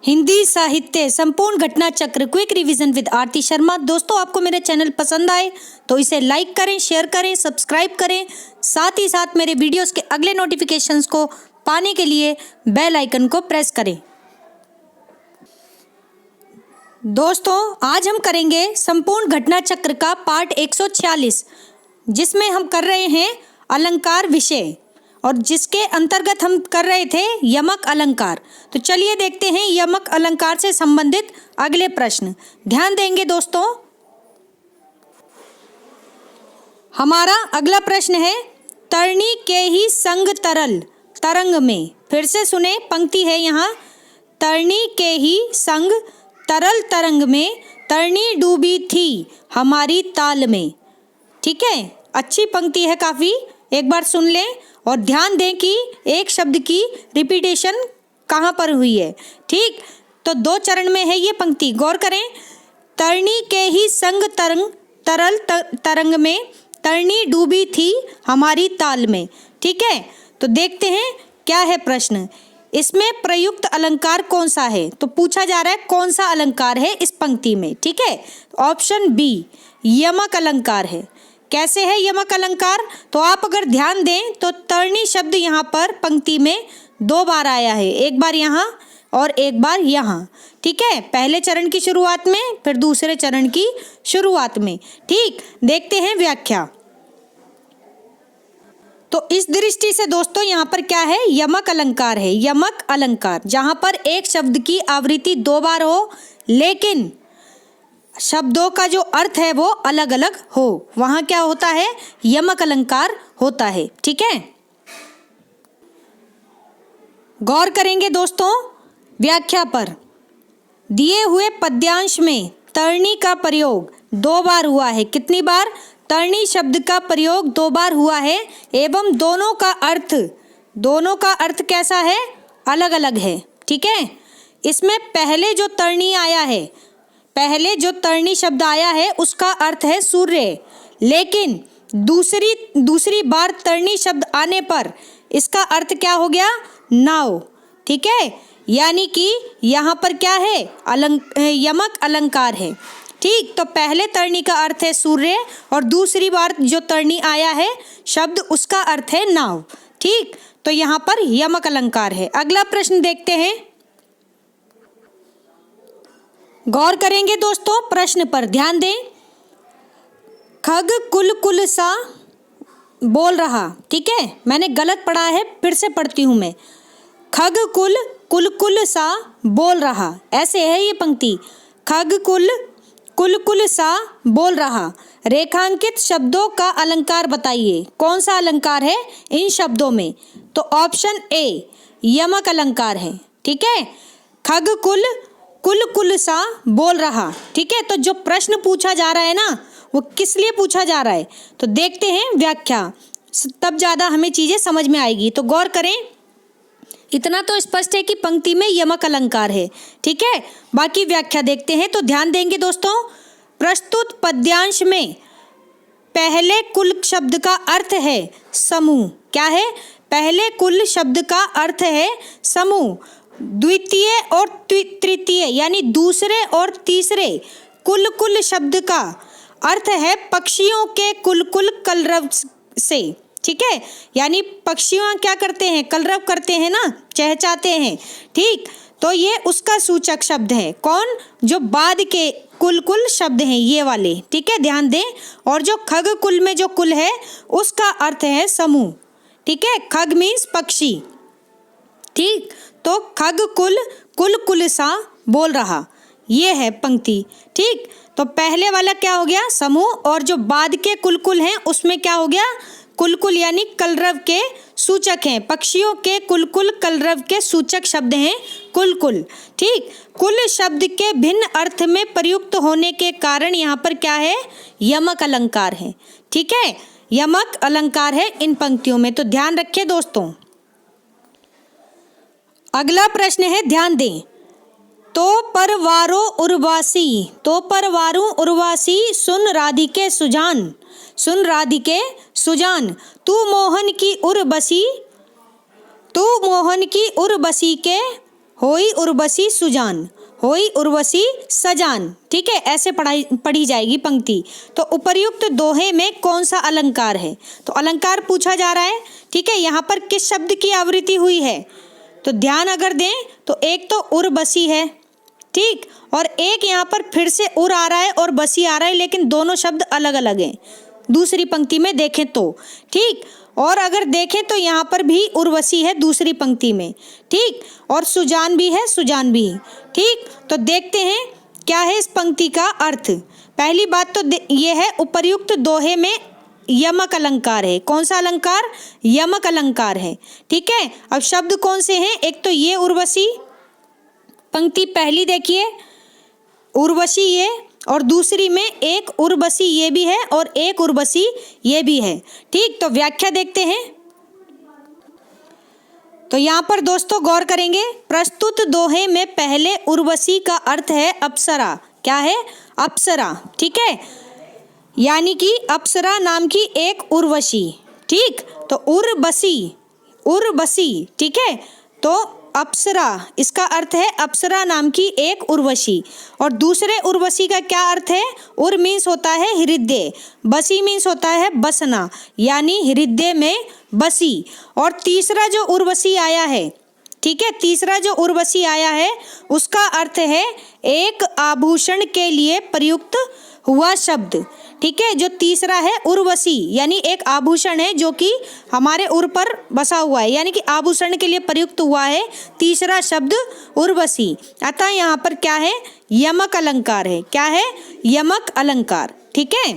हिंदी साहित्य संपूर्ण घटना चक्र क्विक रिवीजन विद आरती शर्मा। दोस्तों, आपको मेरे चैनल पसंद आए तो इसे लाइक करें, शेयर करें, सब्सक्राइब करें। साथ ही साथ मेरे वीडियोस के अगले नोटिफिकेशंस को पाने के लिए बेल आइकन को प्रेस करें। दोस्तों, आज हम करेंगे संपूर्ण घटना चक्र का पार्ट 146, जिसमें हम कर रहे हैं अलंकार विषय और जिसके अंतर्गत हम कर रहे थे यमक अलंकार। तो चलिए देखते हैं यमक अलंकार से संबंधित अगले प्रश्न। ध्यान देंगे दोस्तों। हमारा अगला प्रश्न है, तरणी के ही संग तरल तरंग में। फिर से सुने, पंक्ति है यहाँ, तरणी के ही संग तरल तरंग में, तरणी डूबी थी हमारी ताल में। ठीक है, अच्छी पंक्ति है काफ़ी, एक बार सुन लें और ध्यान दें कि एक शब्द की रिपीटेशन कहाँ पर हुई है। ठीक, तो दो चरण में है ये पंक्ति, गौर करें। तरणी के ही संग तरल तरंग में, तरणी डूबी थी हमारी ताल में। ठीक है, तो देखते हैं क्या है प्रश्न। इसमें प्रयुक्त अलंकार कौन सा है? तो पूछा जा रहा है कौन सा अलंकार है इस पंक्ति में। ठीक है, ऑप्शन बी यमक अलंकार है। कैसे है यमक अलंकार? तो आप अगर ध्यान दें तो तरणी शब्द यहाँ पर पंक्ति में दो बार आया है, एक बार यहाँ और एक बार यहाँ। ठीक है, पहले चरण की शुरुआत में, फिर दूसरे चरण की शुरुआत में। ठीक, देखते हैं व्याख्या। तो इस दृष्टि से दोस्तों यहाँ पर क्या है? यमक अलंकार है। यमक अलंकार जहाँ पर एक शब्द की आवृत्ति दो बार हो लेकिन शब्दों का जो अर्थ है वो अलग अलग हो, वहां क्या होता है? यमक अलंकार होता है। ठीक है, गौर करेंगे दोस्तों व्याख्या पर। दिए हुए पद्यांश में तरणी का प्रयोग दो बार हुआ है। कितनी बार? तरणी शब्द का प्रयोग दो बार हुआ है एवं दोनों का अर्थ कैसा है? अलग अलग है। ठीक है, इसमें पहले जो तरणी शब्द आया है उसका अर्थ है सूर्य, लेकिन दूसरी बार तरणी शब्द आने पर इसका अर्थ क्या हो गया? नाव। ठीक है, यानी कि यहाँ पर क्या है? यमक अलंकार है। ठीक, तो पहले तरणी का अर्थ है सूर्य और दूसरी बार जो तरणी आया है शब्द उसका अर्थ है नाव। ठीक, तो यहाँ पर यमक अलंकार है। अगला प्रश्न देखते हैं, गौर करेंगे दोस्तों प्रश्न पर, ध्यान दें। खग कुल कुल सा बोल रहा। ठीक है, मैंने गलत पढ़ा है, फिर से पढ़ती हूं मैं। खग कुल कुल कुल सा बोल रहा, ऐसे है ये पंक्ति। खग कुल कुल कुल सा बोल रहा। रेखांकित शब्दों का अलंकार बताइए। कौन सा अलंकार है इन शब्दों में? तो ऑप्शन ए यमक अलंकार है। ठीक है, खग कुल कुल कुल सा बोल रहा। ठीक है, तो जो प्रश्न पूछा जा रहा है ना वो किस लिए पूछा जा रहा है? तो देखते हैं व्याख्या, तब ज़्यादा हमें चीज़ें समझ में आएगी। तो गौर करें, इतना तो स्पष्ट है कि पंक्ति में यमक अलंकार है। ठीक है, बाकी व्याख्या देखते हैं। तो ध्यान देंगे दोस्तों, प्रस्तुत पद्यांश में पहले कुल शब्द का अर्थ है समूह। क्या है? पहले कुल शब्द का अर्थ है समूह। द्वितीय और तृतीय यानी दूसरे और तीसरे कुल कुल शब्द का अर्थ है पक्षियों के कुल कुल कलरव से। ठीक है, यानी पक्षियों क्या करते हैं? कलरव करते हैं ना, चहचहाते हैं। ठीक, तो ये उसका सूचक शब्द है। कौन? जो बाद के कुल कुल शब्द हैं ये वाले। ठीक है, ध्यान दें। और जो खग कुल में जो कुल है उसका अर्थ है समूह। ठीक है, खग मीन्स पक्षी। ठीक, तो खग कुल कुल कुल सा बोल रहा, ये है पंक्ति। ठीक, तो पहले वाला क्या हो गया? समूह, और जो बाद के कुल कुल हैं उसमें क्या हो गया? कुल कुल यानी कलरव के सूचक हैं। पक्षियों के कुल कुल कलरव के सूचक शब्द हैं कुल कुल। ठीक, कुल शब्द के भिन्न अर्थ में प्रयुक्त होने के कारण यहाँ पर क्या है? यमक अलंकार है। ठीक है, यमक अलंकार है इन पंक्तियों में, तो ध्यान रखिए दोस्तों। अगला प्रश्न है, ध्यान दें। तो परवारो उर्वासी सुन राधिके सुजान तू मोहन की उर्वशी के होई उर्वशी सुजान, होई उर्वशी सजान, ठीक है, ऐसे पढ़ी जाएगी पंक्ति। तो उपर्युक्त दोहे में कौन सा अलंकार है? तो अलंकार पूछा जा रहा है, ठीक है। यहाँ पर किस शब्द की आवृत्ति हुई है? तो ध्यान अगर दें तो एक तो उर्वशी है, ठीक, और एक यहाँ पर फिर से उर आ रहा है और बसी आ रहा है, लेकिन दोनों शब्द अलग अलग हैं दूसरी पंक्ति में देखें तो, ठीक। और अगर देखें तो यहाँ पर भी उर्वशी है दूसरी पंक्ति में, ठीक, और सुजान भी है, सुजान भी, ठीक। तो देखते हैं क्या है इस पंक्ति का अर्थ। पहली बात तो ये है, उपर्युक्त दोहे में यमक अलंकार है। कौन सा अलंकार? यमक अलंकार है, ठीक है। अब शब्द कौन से हैं? एक तो ये उर्वशी, पंक्ति पहली देखिए, उर्वशी ये, और दूसरी में एक उर्वशी ये भी है और एक उर्वशी ये भी है, ठीक। तो व्याख्या देखते हैं। तो यहाँ पर दोस्तों गौर करेंगे, प्रस्तुत दोहे में पहले उर्वशी का अर्थ है अप्सरा। क्या है? अप्सरा, ठीक है, यानी कि अप्सरा नाम की एक उर्वशी, ठीक। तो उर्वशी, उर्वशी, ठीक है, तो अप्सरा इसका अर्थ है अप्सरा नाम की एक उर्वशी। और दूसरे उर्वशी का क्या अर्थ है? उर मीन्स होता है हृदय, बसी मीन्स होता है बसना, यानी हृदय में बसी। और तीसरा जो उर्वशी आया है, ठीक है, तीसरा जो उर्वशी आया है उसका अर्थ है एक आभूषण के लिए प्रयुक्त हुआ शब्द, ठीक है। जो तीसरा है उर्वशी, यानी एक आभूषण है जो कि हमारे उर पर बसा हुआ है, यानी कि आभूषण के लिए प्रयुक्त हुआ है तीसरा शब्द उर्वशी। अतः यहाँ पर क्या है? यमक अलंकार है। क्या है? यमक अलंकार, ठीक है।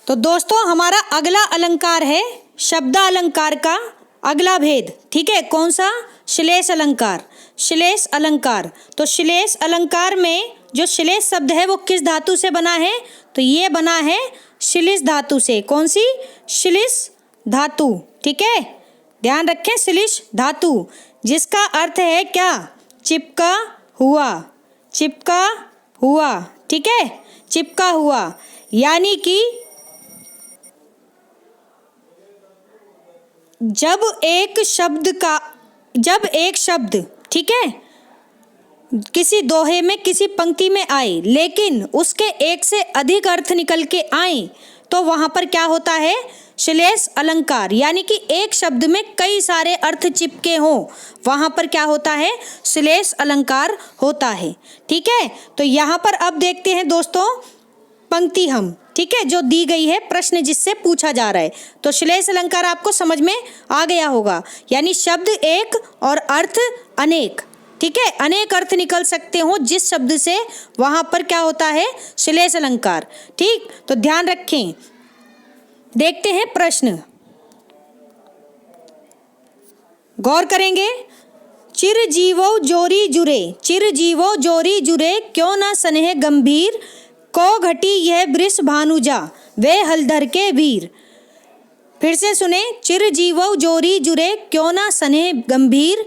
तो दोस्तों हमारा अगला अलंकार है शब्दालंकार का अगला भेद, ठीक है। कौन सा? श्लेष अलंकार, श्लेष अलंकार। तो श्लेष अलंकार में जो श्लेष शब्द है वो किस धातु से बना है? तो ये बना है श्लिष धातु से। कौन सी? श्लिष धातु, ठीक है, ध्यान रखें, श्लिष धातु, जिसका अर्थ है क्या? चिपका हुआ, चिपका हुआ, ठीक है, चिपका हुआ, यानी कि जब एक शब्द, ठीक है, किसी दोहे में किसी पंक्ति में आए लेकिन उसके एक से अधिक अर्थ निकल के आए तो वहां पर क्या होता है? श्लेष अलंकार, यानी कि एक शब्द में कई सारे अर्थ चिपके हों, वहां पर क्या होता है? श्लेष अलंकार होता है, ठीक है। तो यहाँ पर अब देखते हैं दोस्तों पंक्ति हम, ठीक है, जो दी गई है, प्रश्न जिससे पूछा जा रहा है। तो श्लेष अलंकार आपको समझ में आ गया होगा, यानी शब्द एक और अर्थ अनेक, ठीक है, अनेक अर्थ निकल सकते हो जिस शब्द से, वहां पर क्या होता है? श्लेष अलंकार, ठीक। तो ध्यान रखें, देखते हैं प्रश्न, गौर करेंगे। चिर जीवो जोरी जुरे, चिर जीवो जोरी जुरे, क्यों ना स्नेह गंभीर, को घटी यह वृष भानुजा, वे हलधर के वीर। फिर से सुने, चिर जीवो जोरी जुरे, क्यों ना स्नेह गंभीर,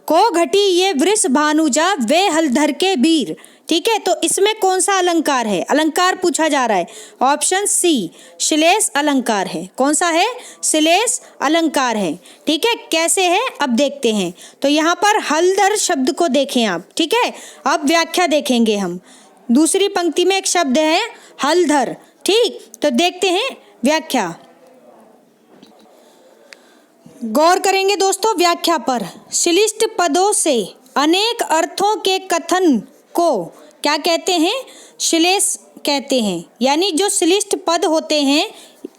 को घटी ये वृष भानुजा, वे हलधर के वीर, ठीक है। तो इसमें कौन सा अलंकार है? अलंकार पूछा जा रहा है, ऑप्शन सी श्लेष अलंकार है। कौन सा है? श्लेष अलंकार है, ठीक है। कैसे है अब देखते हैं। तो यहाँ पर हलधर शब्द को देखें आप, ठीक है। अब व्याख्या देखेंगे हम। दूसरी पंक्ति में एक शब्द है हलधर, ठीक। तो देखते हैं व्याख्या, गौर करेंगे दोस्तों व्याख्या पर। श्लिष्ट पदों से अनेक अर्थों के कथन को क्या कहते हैं? श्लेष कहते हैं, यानी जो श्लिष्ट पद होते हैं,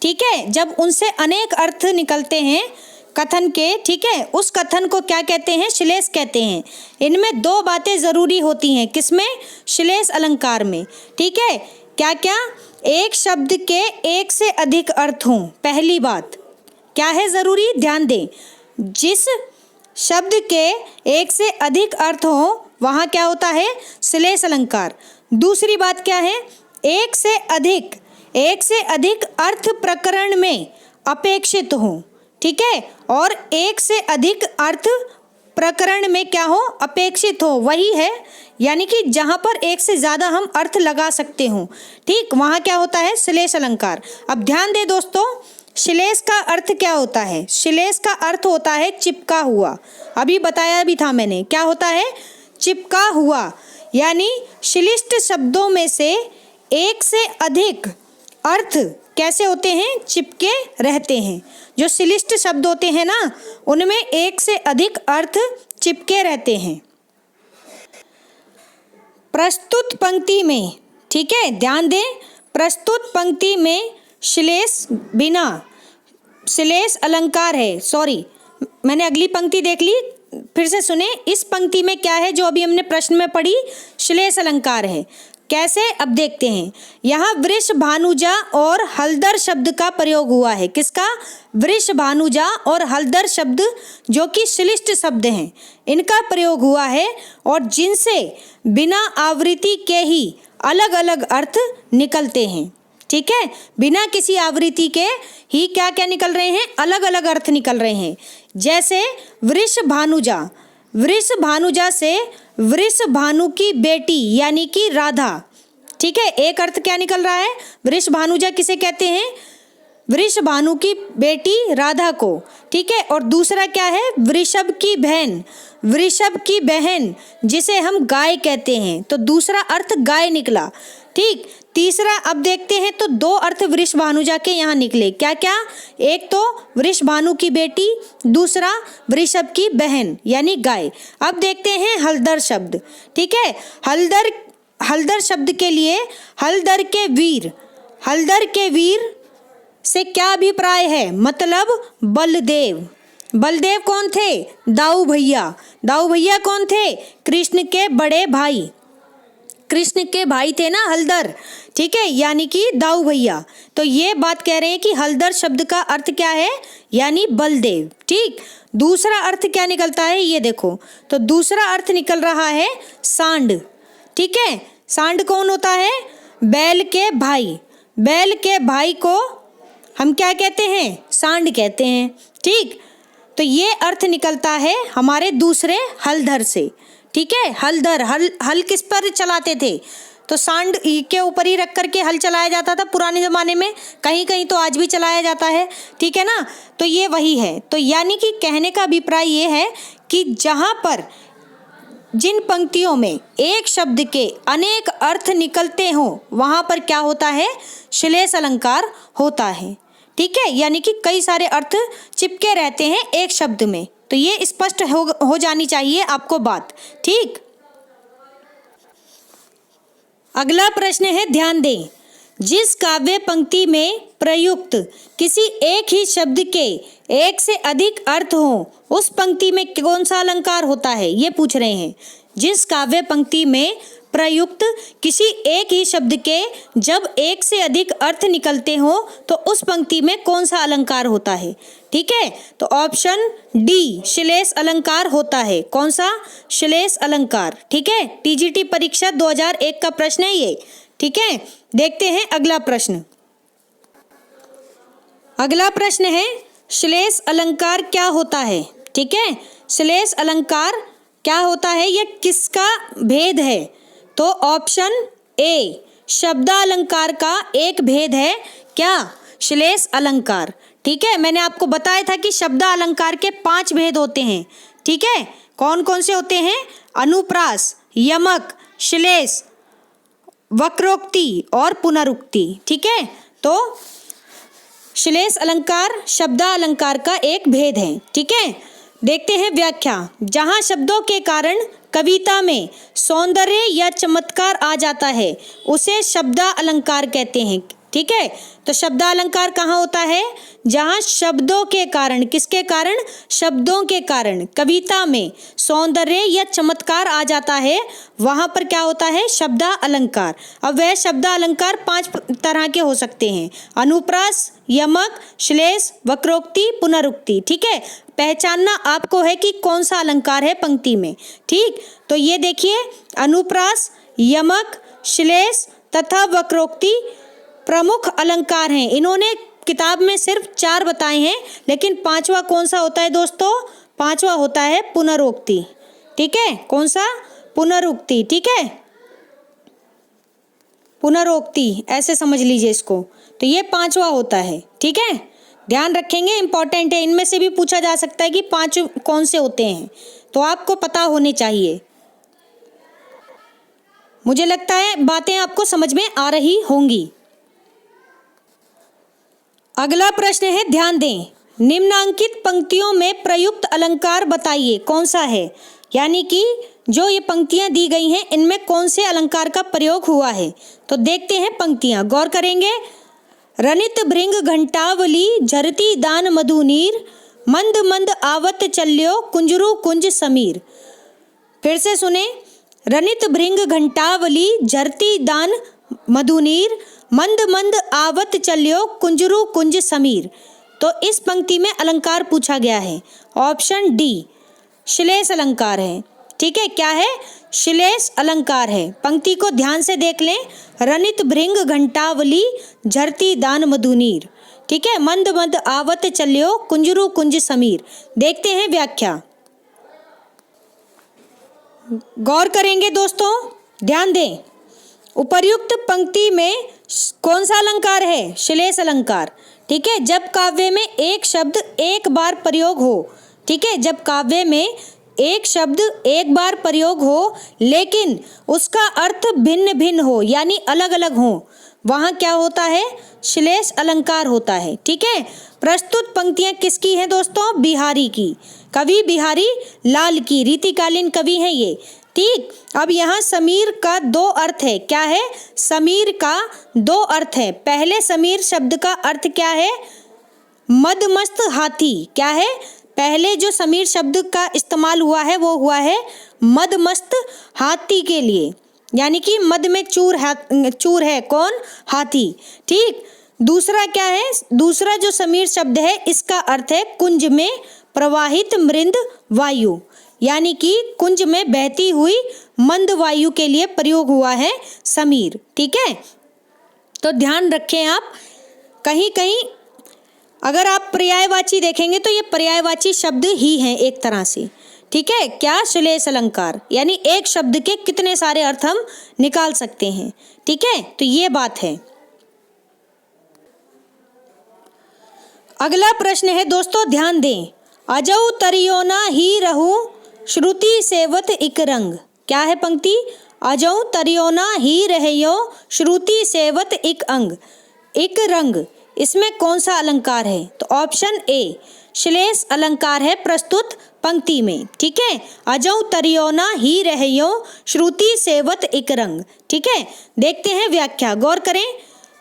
ठीक है, जब उनसे अनेक अर्थ निकलते हैं कथन के, ठीक है, उस कथन को क्या कहते हैं? श्लेष कहते हैं। इनमें दो बातें जरूरी होती हैं, किसमें? श्लेष अलंकार में, ठीक है। क्या क्या? एक शब्द के एक से अधिक अर्थ हों। पहली बात क्या है जरूरी? ध्यान दें, जिस शब्द के एक से अधिक अर्थ हो वहाँ क्या होता है? श्लेष अलंकार। दूसरी बात क्या है? एक से अधिक अर्थ प्रकरण में अपेक्षित हो, ठीक है, और एक से अधिक अर्थ प्रकरण में क्या हो? अपेक्षित हो, वही है, यानी कि जहाँ पर एक से ज़्यादा हम अर्थ लगा सकते हो, ठीक, वहाँ क्या होता है? श्लेष अलंकार। अब ध्यान दें दोस्तों, श्लेष का अर्थ क्या होता है? श्लेष का अर्थ होता है चिपका हुआ। अभी बताया भी था मैंने, क्या होता है? चिपका हुआ। यानी श्लिष्ट शब्दों में से एक से अधिक अर्थ कैसे होते हैं? चिपके रहते हैं। जो श्लिष्ट शब्द होते हैं ना, उनमें एक से अधिक अर्थ चिपके रहते हैं। प्रस्तुत पंक्ति में, ठीक है, ध्यान दें, प्रस्तुत पंक्ति में श्लेष बिना, श्लेष अलंकार है। सॉरी, मैंने अगली पंक्ति देख ली, फिर से सुने। इस पंक्ति में क्या है जो अभी हमने प्रश्न में पढ़ी? श्लेष अलंकार है। कैसे? अब देखते हैं। यहाँ वृषभानुजा और हलधर शब्द का प्रयोग हुआ है। किसका? वृषभानुजा और हलधर शब्द जो कि श्लिष्ट शब्द हैं, इनका प्रयोग हुआ है, और जिनसे बिना आवृत्ति के ही अलग अलग अर्थ निकलते हैं। ठीक है, बिना किसी आवृत्ति के ही क्या क्या निकल रहे हैं? अलग अलग अर्थ निकल रहे हैं। जैसे वृषभानुजा, वृषभानुजा से वृषभानु की बेटी यानी कि राधा। ठीक है, एक अर्थ क्या निकल रहा है? वृषभानुजा किसे कहते हैं? वृषभानु की बेटी राधा को। ठीक है, और दूसरा क्या है? वृषभ की बहन, वृषभ की बहन जिसे हम गाय कहते हैं, तो दूसरा अर्थ गाय निकला। ठीक, तीसरा अब देखते हैं, तो दो अर्थ वृषभानुजा के यहाँ निकले। क्या क्या? एक तो वृषभानु की बेटी, दूसरा वृषभ की बहन यानी गाय। अब देखते हैं हलधर शब्द। ठीक है, हलधर, हलधर शब्द के लिए हलधर के वीर, हलधर के वीर से क्या अभिप्राय है? मतलब बलदेव। बलदेव कौन थे? दाऊ भैया। दाऊ भैया कौन थे? कृष्ण के बड़े भाई, कृष्ण के भाई थे ना हलधर। ठीक है, यानी कि दाऊ भैया। तो ये बात कह रहे हैं कि हलधर शब्द का अर्थ क्या है? यानी बलदेव। ठीक, दूसरा अर्थ क्या निकलता है? ये देखो, तो दूसरा अर्थ निकल रहा है सांड। ठीक है, सांड कौन होता है? बैल के भाई। बैल के भाई को हम क्या कहते हैं? सांड कहते हैं। ठीक, तो ये अर्थ निकलता है हमारे दूसरे हलधर से। ठीक है, हलधर, हल किस पर चलाते थे? तो सांड के ऊपर ही रख करके हल चलाया जाता था पुराने ज़माने में, कहीं कहीं तो आज भी चलाया जाता है। ठीक है ना, तो ये वही है। तो यानी कि कहने का अभिप्राय ये है कि जहाँ पर जिन पंक्तियों में एक शब्द के अनेक अर्थ निकलते हों, वहाँ पर क्या होता है? श्लेष अलंकार होता है। ठीक है, यानी कि कई सारे अर्थ चिपके रहते हैं एक शब्द में। तो ये स्पष्ट हो जानी चाहिए आपको बात। ठीक, अगला प्रश्न है, ध्यान दें। जिस काव्य पंक्ति में प्रयुक्त किसी एक ही शब्द के एक से अधिक अर्थ हो, उस पंक्ति में कौन सा अलंकार होता है? ये पूछ रहे हैं। जिस काव्य पंक्ति में प्रयुक्त किसी एक ही शब्द के जब एक से अधिक अर्थ निकलते हो, तो उस पंक्ति में कौन सा अलंकार होता है? ठीक है, तो ऑप्शन डी श्लेष अलंकार होता है। कौन सा? श्लेष अलंकार। ठीक है, टीजीटी परीक्षा 2001 का प्रश्न है ये। ठीक है, देखते हैं अगला प्रश्न। अगला प्रश्न है, श्लेष अलंकार क्या होता है? ठीक है, श्लेष अलंकार क्या होता है? यह किसका भेद है? तो ऑप्शन ए शब्दालंकार का एक भेद है। क्या? श्लेष अलंकार। ठीक है, मैंने आपको बताया था कि शब्दालंकार के 5 भेद होते हैं। ठीक है, कौन कौन से होते हैं? अनुप्रास, यमक, श्लेष, वक्रोक्ति और पुनरुक्ति। ठीक है, तो श्लेष अलंकार शब्दालंकार का एक भेद है। ठीक है, देखते हैं व्याख्या। जहाँ शब्दों के कारण कविता में सौंदर्य या चमत्कार आ जाता है, उसे शब्दालंकार कहते हैं। ठीक है, तो शब्दालंकार कहाँ होता है? जहाँ शब्दों के कारण, किसके कारण? शब्दों के कारण कविता में सौंदर्य या चमत्कार आ जाता है, वहाँ पर क्या होता है? शब्दालंकार। अब वह शब्दालंकार 5 तरह के हो सकते हैं: अनुप्रास, यमक, श्लेष, वक्रोक्ति, पुनरुक्ति। ठीक है, पहचानना आपको है कि कौन सा अलंकार है पंक्ति में। ठीक, तो ये देखिए, अनुप्रास, यमक, श्लेष तथा वक्रोक्ति प्रमुख अलंकार हैं। इन्होंने किताब में सिर्फ 4 बताए हैं, लेकिन 5वां कौन सा होता है दोस्तों? 5वां होता है पुनरुक्ति। ठीक है, कौन सा? पुनरुक्ति। ठीक है, पुनरुक्ति ऐसे समझ लीजिए इसको। तो ये 5वां होता है। ठीक है, ध्यान रखेंगे, इंपॉर्टेंट है। इनमें से भी पूछा जा सकता है कि 5 कौन से होते हैं, तो आपको पता होने चाहिए। मुझे लगता है बातें आपको समझ में आ रही होंगी। अगला प्रश्न है, ध्यान दें। निम्नांकित पंक्तियों में प्रयुक्त अलंकार बताइए, कौन सा है? यानी कि जो ये पंक्तियां दी गई हैं इनमें कौन से अलंकार का प्रयोग हुआ है। तो देखते हैं पंक्तियां, गौर करेंगे। रनित भृंग घंटावली झरती दान मधुनीर, मंद मंद आवत चल्यो कुंजरू कुंज समीर। फिर से सुने। रनित भृंग घंटावली झरती दान मधुनीर, मंद मंद आवत चल्यो कुंजरू कुंज समीर। तो इस पंक्ति में अलंकार पूछा गया है, ऑप्शन डी श्लेष अलंकार है। ठीक है, क्या है? श्लेष अलंकार है। पंक्ति को ध्यान से देख लें। रनित भृंग घंटावली झरती दान मधुनीर, ठीक है, मंद मंद आवत चल्यो कुंजरू कुंज समीर। देखते हैं व्याख्या, गौर करेंगे दोस्तों, ध्यान दें। उपर्युक्त पंक्ति में कौन सा अलंकार है? श्लेष अलंकार। ठीक है, जब काव्य में एक शब्द एक बार प्रयोग हो, ठीक है, जब काव्य में एक शब्द एक बार प्रयोग हो लेकिन उसका अर्थ भिन्न भिन्न हो, यानी अलग अलग हो, वहाँ क्या होता है? श्लेष अलंकार होता है। ठीक है, प्रस्तुत पंक्तियां किसकी हैं दोस्तों? बिहारी की, कवि बिहारी लाल की, रीतिकालीन कवि हैं ये। ठीक, अब यहाँ समीर का 2 अर्थ है। क्या है? समीर का 2 अर्थ है। पहले समीर शब्द का अर्थ क्या है? मदमस्त हाथी। क्या है? पहले जो समीर शब्द का इस्तेमाल हुआ है वो हुआ है मदमस्त हाथी के लिए, यानी कि मद में चूर है कौन? हाथी। ठीक, दूसरा क्या है? दूसरा जो समीर शब्द है इसका अर्थ है कुंज में प्रवाहित मृद वायु, यानी कि कुंज में बहती हुई मंद वायु के लिए प्रयोग हुआ है समीर। ठीक है, तो ध्यान रखें आप, कहीं कहीं अगर आप पर्यायवाची देखेंगे तो ये पर्यायवाची शब्द ही हैं एक तरह से। ठीक है, क्या? श्लेष अलंकार, यानी एक शब्द के कितने सारे अर्थ हम निकाल सकते हैं। ठीक है, तो ये बात है। अगला प्रश्न है दोस्तों, ध्यान दें। अजऊ तरियोना ही रहू श्रुति सेवत इक रंग। क्या है पंक्ति? अजऊ तरियोना ही रहो श्रुति सेवत इक अंग, इक रंग। इसमें कौन सा अलंकार है? तो ऑप्शन ए श्लेष अलंकार है प्रस्तुत पंक्ति में। ठीक है, अजऊ तरियोना ही रहो श्रुति सेवत इक रंग। ठीक है, देखते हैं व्याख्या, गौर करें।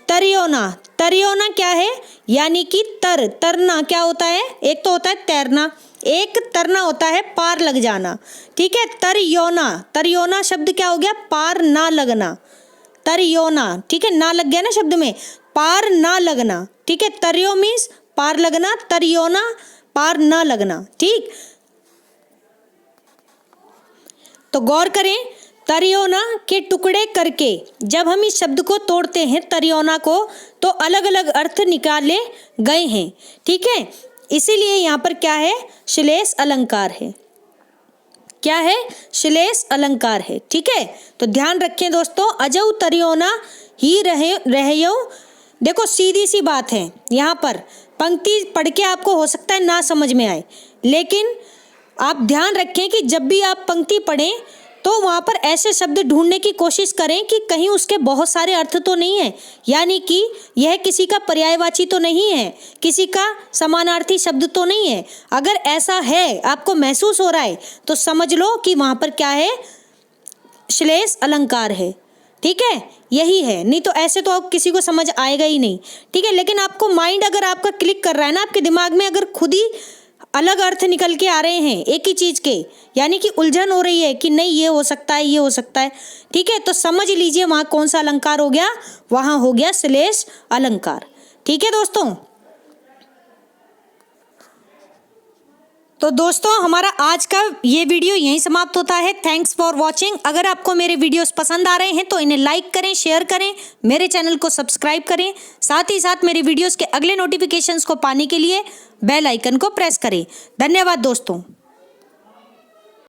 तरियोना, तरियोना क्या है? यानी कि तरना क्या होता है? एक तो होता है तैरना, एक तरना होता है पार लग जाना। ठीक है, तरियोना शब्द क्या हो गया? पार ना लगना, तरियोना। ठीक है, ना लग गया ना शब्द में, पार ना लगना। ठीक है, तरियो मीन्स पार लगना, तरियोना पार ना लगना। ठीक, तो गौर करें, तरियोना के टुकड़े करके जब हम इस शब्द को तोड़ते हैं तरियोना को, तो अलग अलग अर्थ निकाले गए हैं। ठीक है, इसीलिए यहाँ पर क्या है? श्लेष अलंकार है। क्या है? श्लेष अलंकार है। ठीक है, तो ध्यान रखें दोस्तों, अजऊ तरियोना ही रहो। देखो सीधी सी बात है, यहाँ पर पंक्ति पढ़ के आपको हो सकता है ना समझ में आए, लेकिन आप ध्यान रखें कि जब भी आप पंक्ति पढ़ें तो वहाँ पर ऐसे शब्द ढूंढने की कोशिश करें कि कहीं उसके बहुत सारे अर्थ तो नहीं है, यानी कि यह किसी का पर्यायवाची तो नहीं है, किसी का समानार्थी शब्द तो नहीं है। अगर ऐसा है, आपको महसूस हो रहा है, तो समझ लो कि वहाँ पर क्या है? श्लेष अलंकार है। ठीक है, यही है, नहीं तो ऐसे तो आप किसी को समझ आएगा ही नहीं। ठीक है, लेकिन आपको माइंड अगर आपका क्लिक कर रहा है ना, आपके दिमाग में अगर खुद ही अलग अर्थ निकल के आ रहे हैं एक ही चीज़ के, यानी कि उलझन हो रही है कि नहीं ये हो सकता है, ये हो सकता है। ठीक है, तो समझ लीजिए वहाँ कौन सा अलंकार हो गया? वहाँ हो गया श्लेष अलंकार। ठीक है दोस्तों, तो दोस्तों हमारा आज का ये वीडियो यहीं समाप्त होता है। Thanks for watching. अगर आपको मेरे वीडियोस पसंद आ रहे हैं तो इन्हें लाइक करें, शेयर करें, मेरे चैनल को सब्सक्राइब करें, साथ ही साथ मेरे वीडियोस के अगले नोटिफिकेशंस को पाने के लिए बेल आइकन को प्रेस करें। धन्यवाद दोस्तों।